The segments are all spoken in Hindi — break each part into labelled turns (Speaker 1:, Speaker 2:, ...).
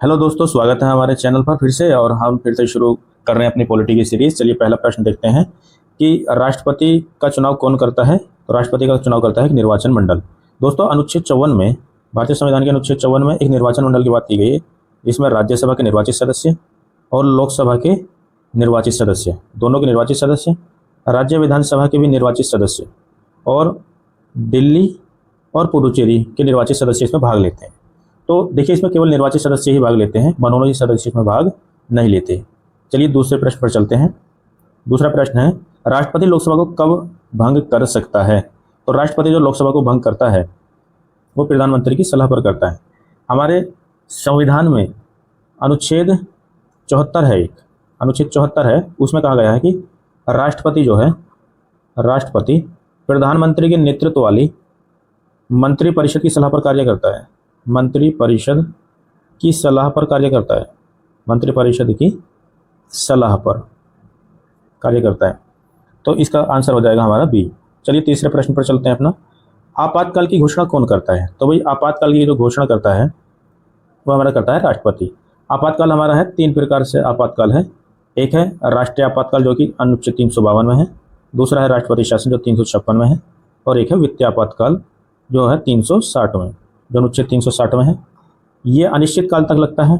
Speaker 1: हेलो दोस्तों, स्वागत है हमारे चैनल पर फिर से। और हम फिर से शुरू कर रहे हैं अपनी पॉलिटी की सीरीज। चलिए पहला प्रश्न देखते हैं कि राष्ट्रपति का चुनाव कौन करता है। तो राष्ट्रपति का चुनाव करता है एक निर्वाचन मंडल। दोस्तों, अनुच्छेद 54 में, भारतीय संविधान के अनुच्छेद 54 में एक निर्वाचन मंडल की बात की गई है। इसमें राज्यसभा के निर्वाचित सदस्य और लोकसभा के निर्वाचित सदस्य, दोनों के निर्वाचित सदस्य, राज्य विधानसभा के भी निर्वाचित सदस्य और दिल्ली और पुडुचेरी के निर्वाचित सदस्य इसमें भाग लेते हैं। तो देखिए, इसमें केवल निर्वाचित सदस्य ही भाग लेते हैं, मनोनीत सदस्य इसमें भाग नहीं लेते। चलिए दूसरे प्रश्न पर चलते हैं। दूसरा प्रश्न है, राष्ट्रपति लोकसभा को कब भंग कर सकता है। तो राष्ट्रपति जो लोकसभा को भंग करता है वो प्रधानमंत्री की सलाह पर करता है। हमारे संविधान में अनुच्छेद 74 है, एक अनुच्छेद 74 है, उसमें कहा गया है कि राष्ट्रपति जो है, राष्ट्रपति प्रधानमंत्री के नेतृत्व वाली मंत्रिपरिषद की सलाह पर कार्य करता है। मंत्रिपरिषद की सलाह पर कार्य करता है। मंत्रिपरिषद की सलाह पर कार्य करता है। तो इसका आंसर हो जाएगा हमारा बी। चलिए तीसरे प्रश्न पर चलते हैं अपना। आपातकाल की घोषणा कौन करता है। तो भाई आपातकाल की जो घोषणा करता है वो हमारा करता है राष्ट्रपति। आपातकाल हमारा है, तीन प्रकार से आपातकाल है। एक है राष्ट्रीय आपातकाल जो कि अनुच्छेद 352 में है। दूसरा है राष्ट्रपति शासन जो 356 में है। और एक है वित्तीय आपातकाल जो है 360 में, जो अनुच्छेद 360 में है। ये अनिश्चित काल तक लगता है,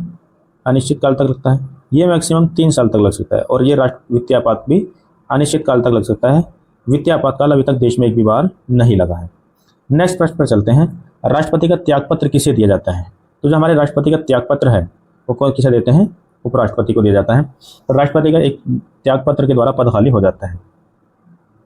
Speaker 1: अनिश्चित काल तक लगता है। ये मैक्सिमम 3 साल तक लग सकता है। और ये वित्तीय आपात भी अनिश्चित काल तक लग सकता है। वित्तीय आपातकाल अभी तक देश में एक भी बार नहीं लगा है। नेक्स्ट प्रश्न पर चलते हैं। राष्ट्रपति का त्यागपत्र किसे दिया जाता है। तो जो हमारे राष्ट्रपति का त्यागपत्र है वो कौन किसे देते हैं, उपराष्ट्रपति को दिया जाता है। तो राष्ट्रपति का एक त्यागपत्र के द्वारा पद खाली हो जाता है।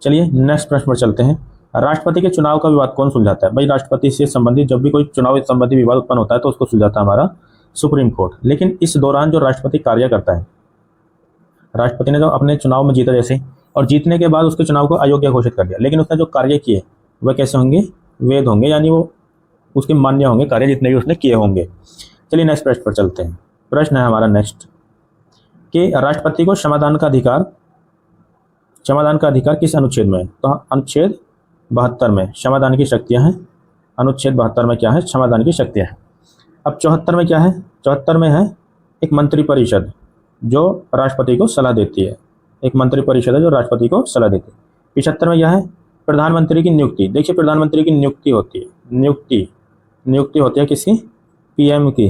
Speaker 1: चलिए नेक्स्ट प्रश्न पर चलते हैं। राष्ट्रपति के चुनाव का विवाद कौन सुलझाता है। भाई राष्ट्रपति से संबंधित जब भी कोई चुनाव संबंधी विवाद उत्पन्न होता है तो उसको सुलझाता है हमारा सुप्रीम कोर्ट। लेकिन इस दौरान जो राष्ट्रपति कार्य करता है, राष्ट्रपति ने जो अपने चुनाव में जीता जैसे, और जीतने के बाद उसके चुनाव को अयोग्य घोषित कर दिया, लेकिन उसने जो कार्य किए वह कैसे होंगे, वैध होंगे, यानी वो उसके मान्य होंगे कार्य जितने भी उसने किए होंगे। चलिए नेक्स्ट प्रश्न पर चलते हैं। प्रश्न है हमारा नेक्स्ट कि राष्ट्रपति को क्षमादान का अधिकार किस अनुच्छेद में है। तो अनुच्छेद 72 में क्षमादान की शक्तियां हैं। अनुच्छेद 72 में क्या है, क्षमादान की शक्तियां हैं। अब 74 में क्या है, 74 में है एक मंत्रिपरिषद जो राष्ट्रपति को सलाह देती है। एक मंत्रिपरिषद है जो राष्ट्रपति को सलाह देती है। 75 में यह है प्रधानमंत्री की नियुक्ति। देखिए प्रधानमंत्री की नियुक्ति होती है, नियुक्ति होती है किसकी, पीएम की,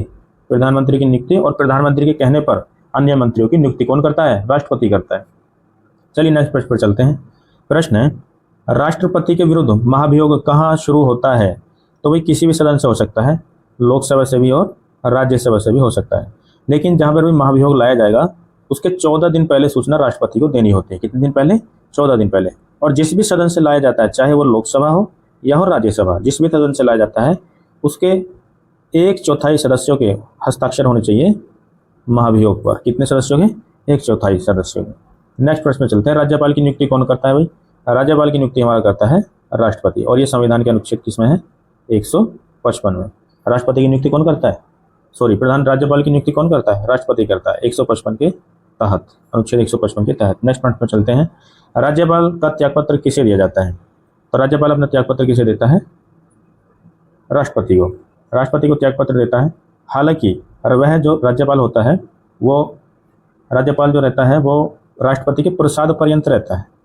Speaker 1: प्रधानमंत्री की नियुक्ति। और प्रधानमंत्री के कहने पर अन्य मंत्रियों की नियुक्ति कौन करता है, राष्ट्रपति करता है। चलिए नेक्स्ट प्रश्न पर चलते हैं। प्रश्न है, राष्ट्रपति के विरुद्ध महाभियोग कहाँ शुरू होता है। तो भाई किसी भी सदन से हो सकता है, लोकसभा से भी और राज्यसभा से भी हो सकता है। लेकिन जहाँ पर भी महाभियोग लाया जाएगा उसके 14 दिन पहले सूचना राष्ट्रपति को देनी होती है। कितने दिन पहले, 14 दिन पहले। और जिस भी सदन से लाया जाता है, चाहे वो लोकसभा हो या हो राज्यसभा, जिस भी सदन से लाया जाता है उसके 1/4 सदस्यों के हस्ताक्षर होने चाहिए महाभियोग पर। कितने सदस्यों के, 1/4 सदस्यों के। नेक्स्ट प्रश्न में चलते हैं। राज्यपाल की नियुक्ति कौन करता है भाई। राज्यपाल की नियुक्ति हमारा करता है राष्ट्रपति। और ये संविधान के अनुच्छेद किसमें है, 155 में। राष्ट्रपति की नियुक्ति कौन करता है, राज्यपाल की नियुक्ति कौन करता है, राष्ट्रपति करता है 155 के तहत, अनुच्छेद 155 के तहत। नेक्स्ट प्रश्न पर चलते हैं। राज्यपाल का त्यागपत्र किसे दिया जाता है। तो राज्यपाल अपना त्यागपत्र किसे देता है, राष्ट्रपति को। राष्ट्रपति को त्यागपत्र देता है। हालांकि वह जो राज्यपाल होता है वो, राज्यपाल जो रहता है वो राष्ट्रपति के प्रसाद पर्यंत रहता है।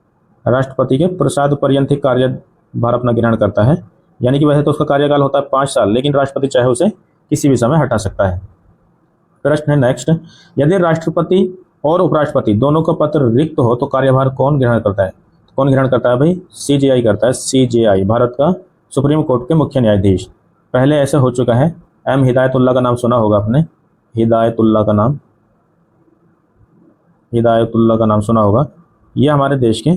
Speaker 1: राष्ट्रपति के प्रसाद पर्यंत ही कार्यभार अपना ग्रहण करता है। यानी कि वैसे तो उसका कार्यकाल होता है 5 साल, लेकिन राष्ट्रपति चाहे उसे किसी भी समय हटा सकता है। प्रश्न है नेक्स्ट, यदि राष्ट्रपति और उपराष्ट्रपति दोनों का पत्र रिक्त हो तो कार्यभार कौन ग्रहण करता है। कौन ग्रहण करता है भाई, सीजेआई करता है। सीजेआई भारत का सुप्रीम कोर्ट के मुख्य न्यायाधीश। पहले ऐसा हो चुका है, एम हिदायतुल्ला का नाम सुना होगा आपने, हिदायतुल्ला का नाम सुना होगा। ये हमारे देश के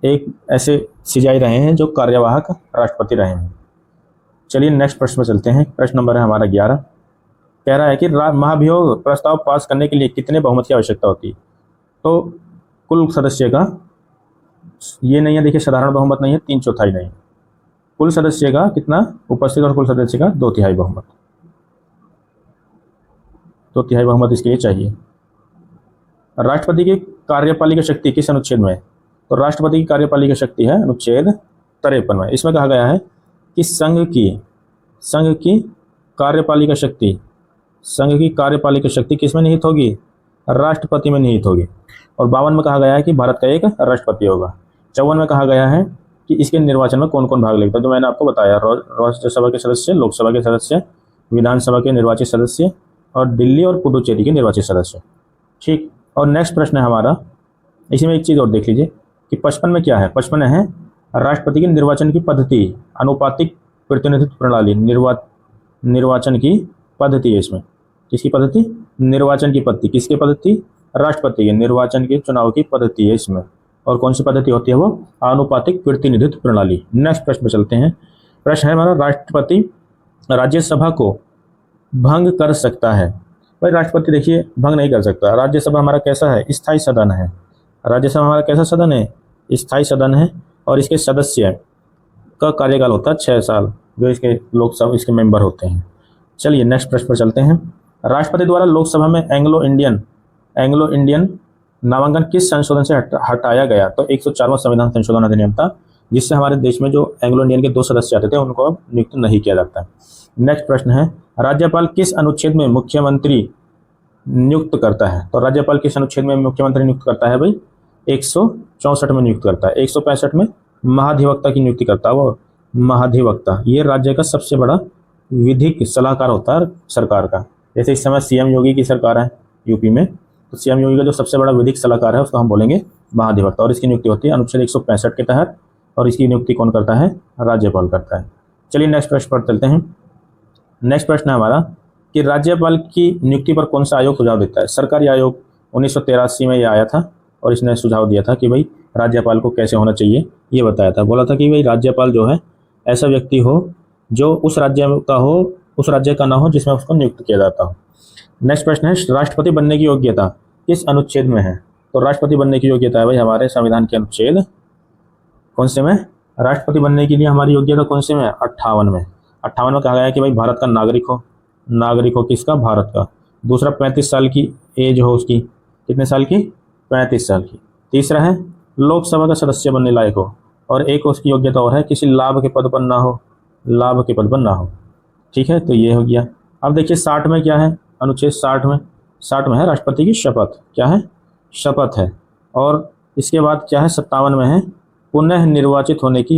Speaker 1: एक ऐसे सीजेआई रहे हैं जो कार्यवाहक राष्ट्रपति रहे हैं। चलिए नेक्स्ट प्रश्न पर चलते हैं। प्रश्न नंबर है हमारा 11। कह रहा है कि महाभियोग प्रस्ताव पास करने के लिए कितने बहुमत की आवश्यकता होती है। तो कुल सदस्य का, ये नहीं है देखिए, साधारण बहुमत नहीं है, 3/4 नहीं है, कुल सदस्य का कितना उपस्थित, और कुल सदस्य का 2/3 बहुमत, 2/3 बहुमत इसके लिए चाहिए। राष्ट्रपति की कार्यपालिका शक्ति किस अनुच्छेद में है। तो राष्ट्रपति की कार्यपालिका शक्ति है अनुच्छेद 53 में। इसमें कहा गया है कि संघ की कार्यपालिका शक्ति संघ की कार्यपालिका शक्ति किसमें निहित होगी? राष्ट्रपति में निहित होगी। और 52 में कहा गया है कि भारत का एक राष्ट्रपति होगा। 54 में कहा गया है कि इसके निर्वाचन में कौन कौन भाग लेता है, जो मैंने आपको बताया, राज्यसभा के सदस्य, लोकसभा के सदस्य, विधानसभा के निर्वाचित सदस्य और दिल्ली और पुडुचेरी के निर्वाचित सदस्य। ठीक। और नेक्स्ट प्रश्न है हमारा, इसी में एक चीज़ और देख लीजिए कि 55 में क्या है। 55 में है राष्ट्रपति के निर्वाचन की पद्धति, अनुपातिक प्रतिनिधित्व प्रणाली। निर्वाचन की पद्धति है इसमें। किसकी पद्धति? निर्वाचन की पद्धति। किसकी पद्धति? राष्ट्रपति के निर्वाचन के चुनाव की पद्धति है इसमें। और कौन सी पद्धति होती है वो? आनुपातिक प्रतिनिधित्व प्रणाली। नेक्स्ट प्रश्न पर चलते हैं। प्रश्न है हमारा, राष्ट्रपति राज्यसभा को भंग कर सकता है? भाई राष्ट्रपति देखिए भंग नहीं कर सकता। राज्यसभा हमारा कैसा है? स्थायी सदन है। राज्यसभा हमारा कैसा सदन है? स्थायी सदन है। और इसके सदस्य का कार्यकाल होता है 6 साल, जो इसके लोकसभा इसके मेंबर होते हैं। चलिए नेक्स्ट प्रश्न पर चलते हैं। राष्ट्रपति द्वारा लोकसभा में एंग्लो इंडियन नामांकन किस संशोधन से हटाया गया? तो 104वां संविधान संशोधन अधिनियम था, जिससे हमारे देश में जो एंग्लो इंडियन के 2 सदस्य आते थे उनको अब नियुक्त नहीं किया जाता। नेक्स्ट प्रश्न है, राज्यपाल किस अनुच्छेद में मुख्यमंत्री नियुक्त करता है? तो राज्यपाल किस अनुच्छेद में मुख्यमंत्री नियुक्त करता है भाई? 164 में नियुक्त करता है। 165 में महाधिवक्ता की नियुक्ति करता है वो महाधिवक्ता। ये राज्य का सबसे बड़ा विधिक सलाहकार होता है सरकार का। जैसे इस समय सीएम योगी की सरकार है यूपी में, तो सीएम योगी का जो सबसे बड़ा विधिक सलाहकार है उसको हम बोलेंगे महाधिवक्ता। और इसकी नियुक्ति होती है अनुच्छेद 165 के तहत। और इसकी नियुक्ति कौन करता है? राज्यपाल करता है। चलिए नेक्स्ट प्रश्न पर चलते हैं। नेक्स्ट प्रश्न है हमारा कि राज्यपाल की नियुक्ति पर कौन सा आयोग सुझाव देता है? सरकारी आयोग 1983 में ये आया था और इसने सुझाव दिया था कि भाई राज्यपाल को कैसे होना चाहिए, ये बताया था। बोला था कि भाई राज्यपाल जो है ऐसा व्यक्ति हो जो उस राज्य का ना हो जिसमें उसको नियुक्त किया जाता हो। नेक्स्ट प्रश्न है, राष्ट्रपति बनने की योग्यता किस अनुच्छेद में है? तो राष्ट्रपति बनने की योग्यता है भाई हमारे संविधान के अनुच्छेद कौन से में? राष्ट्रपति बनने के लिए हमारी योग्यता कौन से में? 58 में। 58 में कहा गया है कि भाई भारत का नागरिक हो किसका? भारत का। दूसरा 35 साल की एज हो उसकी। कितने साल की? 35 साल की। तीसरा है लोकसभा का सदस्य बनने लायक हो। और एक उसकी योग्यता और है, किसी लाभ के पद पर ना हो। ठीक है, तो ये हो गया। अब देखिए 60 में क्या है? अनुच्छेद 60 में है राष्ट्रपति की शपथ। क्या है? शपथ है। और इसके बाद क्या है? 57 में है पुनः निर्वाचित होने की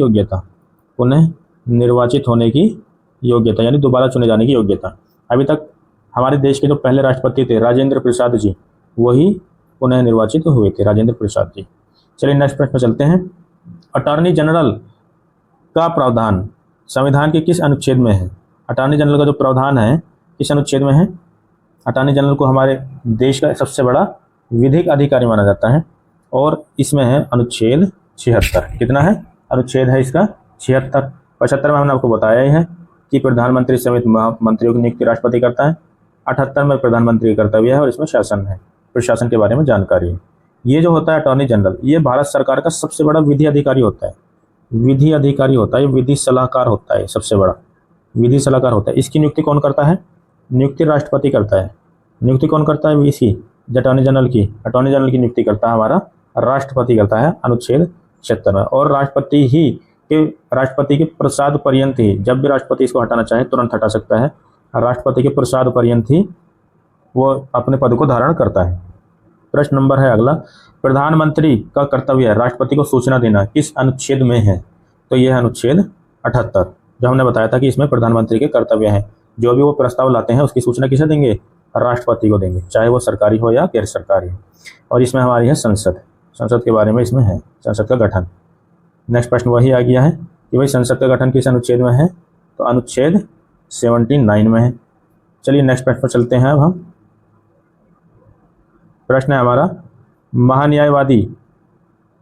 Speaker 1: योग्यता, यानी दोबारा चुने जाने की योग्यता। अभी तक हमारे देश के जो पहले राष्ट्रपति थे राजेंद्र प्रसाद जी, वही पुनः निर्वाचित हुए थे, राजेंद्र प्रसाद जी। चलिए नेक्स्ट प्रश्न पर चलते हैं। अटॉर्नी जनरल का प्रावधान संविधान के किस अनुच्छेद में है? अटॉर्नी जनरल का जो प्रावधान है किस अनुच्छेद में है? अटॉर्नी जनरल को हमारे देश का सबसे बड़ा विधिक अधिकारी माना जाता है और इसमें है अनुच्छेद 76। कितना है? अनुच्छेद है इसका 76। 75 में हमने आपको बताया ही है कि प्रधानमंत्री समेत मंत्रियों की नियुक्ति राष्ट्रपति करता है। 78 में प्रधानमंत्री का कर्तव्य है और इसमें शासन है, प्रशासन के बारे में जानकारी है। ये जो होता है अटॉर्नी जनरल, ये भारत सरकार का सबसे बड़ा विधि अधिकारी होता है। विधि सलाहकार होता है, सबसे बड़ा विधि सलाहकार होता है। इसकी नियुक्ति कौन करता है? नियुक्ति राष्ट्रपति करता है। नियुक्ति कौन करता है? इसकी अटॉर्नी जनरल की नियुक्ति करता है हमारा राष्ट्रपति करता है अनुच्छेद 76 में। और राष्ट्रपति के प्रसाद पर्यंत ही, जब भी राष्ट्रपति इसको हटाना चाहे तुरंत हटा सकता है। राष्ट्रपति के प्रसाद पर्यंत ही वो अपने पद को धारण करता है। प्रश्न नंबर है अगला, प्रधानमंत्री का कर्तव्य है राष्ट्रपति को सूचना देना, किस अनुच्छेद में है? तो यह है अनुच्छेद 78, जो हमने बताया था कि इसमें प्रधानमंत्री के कर्तव्य हैं। जो भी वो प्रस्ताव लाते हैं उसकी सूचना किसे देंगे? राष्ट्रपति को देंगे, चाहे वो सरकारी हो या गैर सरकारी हो। और इसमें हमारी है संसद के बारे में इसमें है, संसद का गठन। नेक्स्ट प्रश्न वही आ गया है कि भाई संसद का गठन किस अनुच्छेद में है? तो अनुच्छेद 79 में है। चलिए नेक्स्ट प्रश्न पर चलते हैं। अब हम प्रश्न है हमारा, महान्यायवादी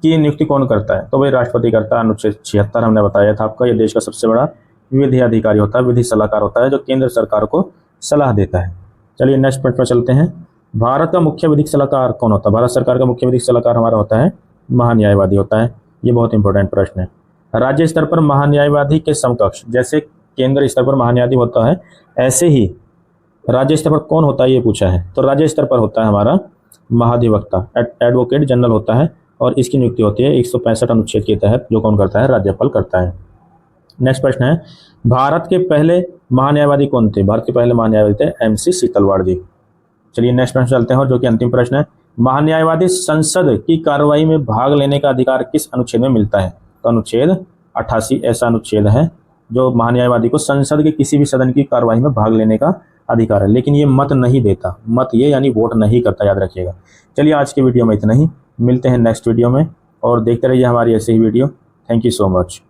Speaker 1: की नियुक्ति कौन करता है? तो भाई राष्ट्रपति करता है। अनुच्छेद 76 हमने बताया था आपका, ये देश का सबसे बड़ा विधि अधिकारी होता है, विधि सलाहकार होता है, जो केंद्र सरकार को सलाह देता है। चलिए नेक्स्ट प्रश्न पर चलते हैं। भारत का मुख्य विधिक सलाहकार कौन होता है? भारत सरकार का मुख्य विधिक सलाहकार हमारा होता है महान्यायवादी होता है। ये बहुत इंपॉर्टेंट प्रश्न है। राज्य स्तर पर महान्यायवादी के समकक्ष, जैसे केंद्र स्तर पर महान्यायवादी होता है, ऐसे ही राज्य स्तर पर कौन होता है ये पूछा है। तो राज्य स्तर पर होता है हमारा महाधिवक्ता, एडवोकेट जनरल होता है। और इसकी नियुक्ति होती है 165 अनुच्छेद के तहत, जो कौन करता है? राज्यपाल करता है। नेक्स्ट प्रश्न है, भारत के पहले महान्यायवादी कौन थे? भारत के पहले महान्यायवादी थे MC सीतलवाड़ जी। चलिए नेक्स्ट प्रश्न चलते हैं, और जो कि अंतिम प्रश्न है, महान्यायवादी संसद की कार्रवाई में भाग लेने का अधिकार किस अनुच्छेद में मिलता है? तो अनुच्छेद 88 ऐसा अनुच्छेद है जो महान्यायवादी को संसद के किसी भी सदन की कार्रवाई में भाग लेने का अधिकार है, लेकिन ये मत नहीं देता, मत ये यानी वोट नहीं करता, याद रखिएगा। चलिए आज के वीडियो में इतना ही, मिलते हैं नेक्स्ट वीडियो में, और देखते रहिए हमारी ऐसी ही video. Thank you so much.